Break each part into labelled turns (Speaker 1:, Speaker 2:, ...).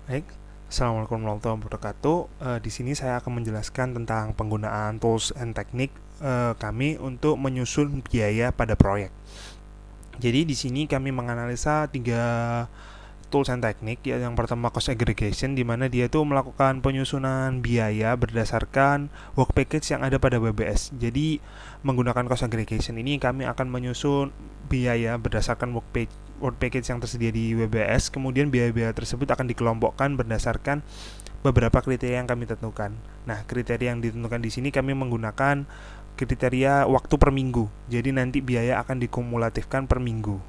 Speaker 1: Baik, Assalamualaikum warahmatullahi wabarakatuh. Di sini saya akan menjelaskan tentang penggunaan tools and teknik kami untuk menyusun biaya pada proyek. Jadi di sini kami menganalisa tiga tools and teknik. Ya, yang pertama cost aggregation, di mana dia itu melakukan penyusunan biaya berdasarkan work package yang ada pada WBS. Jadi menggunakan cost aggregation ini kami akan menyusun biaya berdasarkan work package yang tersedia di WBS. Kemudian biaya-biaya tersebut akan dikelompokkan berdasarkan beberapa kriteria yang kami tentukan. Nah, kriteria yang ditentukan di sini kami menggunakan kriteria waktu per minggu. Jadi nanti biaya akan dikumulatifkan per minggu.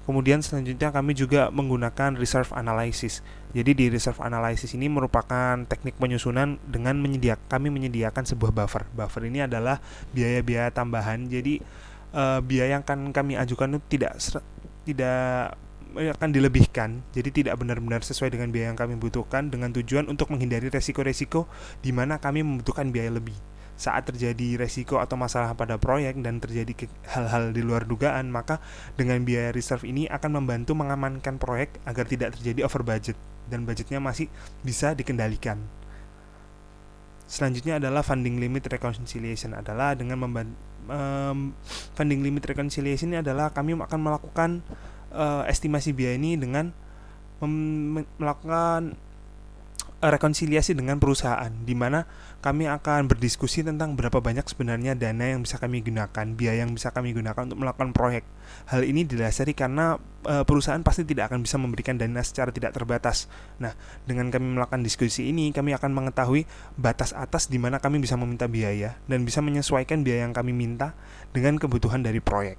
Speaker 1: Kemudian selanjutnya kami juga menggunakan reserve analysis. Jadi di reserve analysis ini merupakan teknik penyusunan dengan kami menyediakan sebuah buffer. Buffer ini adalah biaya-biaya tambahan. Jadi biaya yang akan kami ajukan itu tidak akan dilebihkan. Jadi tidak benar-benar sesuai dengan biaya yang kami butuhkan, dengan tujuan untuk menghindari resiko-resiko di mana kami membutuhkan biaya lebih. Saat terjadi resiko atau masalah pada proyek dan terjadi hal-hal di luar dugaan, maka dengan biaya reserve ini akan membantu mengamankan proyek agar tidak terjadi over budget dan budgetnya masih bisa dikendalikan. Selanjutnya adalah funding limit reconciliation. Adalah dengan funding limit reconciliation ini adalah kami akan melakukan estimasi biaya ini dengan melakukan rekonsiliasi dengan perusahaan, di mana kami akan berdiskusi tentang berapa banyak sebenarnya dana yang bisa kami gunakan, biaya yang bisa kami gunakan untuk melakukan proyek. Hal ini didasari karena perusahaan pasti tidak akan bisa memberikan dana secara tidak terbatas. Nah, dengan kami melakukan diskusi ini, kami akan mengetahui batas atas di mana kami bisa meminta biaya dan bisa menyesuaikan biaya yang kami minta dengan kebutuhan dari proyek.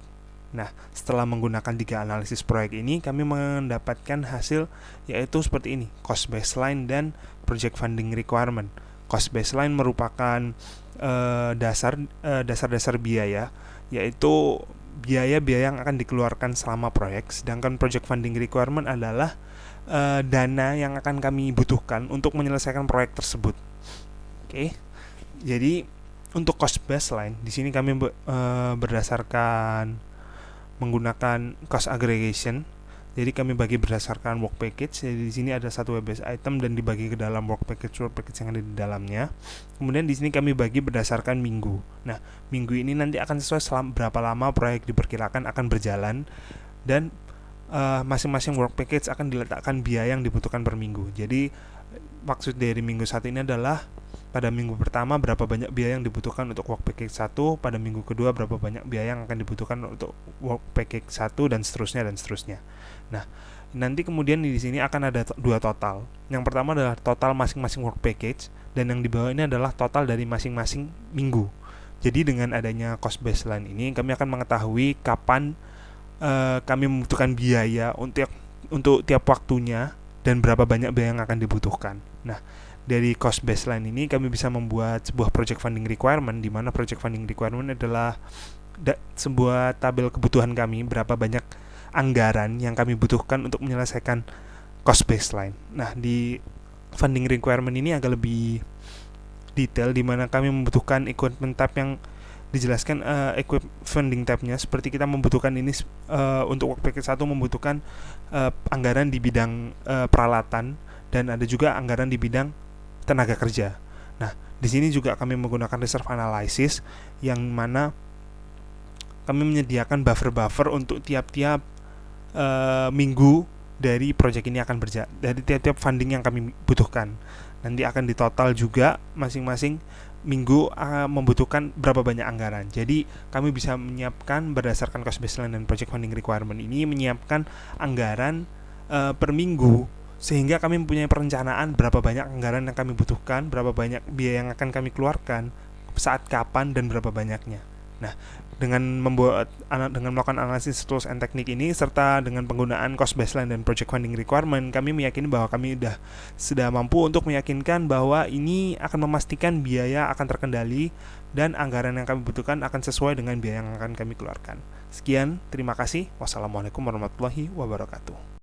Speaker 1: Nah, setelah menggunakan 3 analisis proyek ini, kami mendapatkan hasil yaitu seperti ini: cost baseline dan project funding requirement. Cost baseline merupakan dasar-dasar biaya, yaitu biaya-biaya yang akan dikeluarkan selama proyek. Sedangkan project funding requirement adalah dana yang akan kami butuhkan untuk menyelesaikan proyek tersebut. Oke. Jadi untuk cost baseline di sini kami berdasarkan menggunakan cost aggregation. Jadi kami bagi berdasarkan work package. Jadi di sini ada satu WBS item dan dibagi ke dalam work package yang ada di dalamnya. Kemudian di sini kami bagi berdasarkan minggu. Nah, minggu ini nanti akan sesuai berapa lama proyek diperkirakan akan berjalan, dan masing-masing work package akan diletakkan biaya yang dibutuhkan per minggu. Jadi maksud dari minggu 1 ini adalah pada minggu pertama berapa banyak biaya yang dibutuhkan untuk work package 1, pada minggu kedua berapa banyak biaya yang akan dibutuhkan untuk work package 1, dan seterusnya dan seterusnya. Nah, nanti kemudian di sini akan ada 2 total. Yang pertama adalah total masing-masing work package, dan yang di bawah ini adalah total dari masing-masing minggu. Jadi dengan adanya cost baseline ini kami akan mengetahui kapan kami membutuhkan biaya untuk tiap waktunya dan berapa banyak biaya yang akan dibutuhkan. Nah, dari cost baseline ini kami bisa membuat sebuah project funding requirement, di mana project funding requirement adalah sebuah tabel kebutuhan kami, berapa banyak anggaran yang kami butuhkan untuk menyelesaikan cost baseline. Nah, di funding requirement ini agak lebih detail, di mana kami membutuhkan equipment type yang dijelaskan funding tab-nya. Seperti kita membutuhkan ini untuk work package 1 membutuhkan anggaran di bidang peralatan, dan ada juga anggaran di bidang tenaga kerja. Nah, di sini juga kami menggunakan reserve analysis, yang mana kami menyediakan buffer-buffer untuk tiap-tiap minggu dari proyek ini akan berjalan, dari tiap-tiap funding yang kami butuhkan. Nanti akan ditotal juga masing-masing minggu membutuhkan berapa banyak anggaran. Jadi kami bisa menyiapkan berdasarkan cost baseline dan project funding requirement ini, menyiapkan anggaran per minggu, sehingga kami mempunyai perencanaan berapa banyak anggaran yang kami butuhkan, berapa banyak biaya yang akan kami keluarkan, saat kapan, dan berapa banyaknya. Nah, dengan melakukan analisis tools and teknik ini serta dengan penggunaan cost baseline dan project funding requirement, kami meyakini bahwa kami sudah mampu untuk meyakinkan bahwa ini akan memastikan biaya akan terkendali dan anggaran yang kami butuhkan akan sesuai dengan biaya yang akan kami keluarkan. Sekian, terima kasih. Wassalamualaikum warahmatullahi wabarakatuh.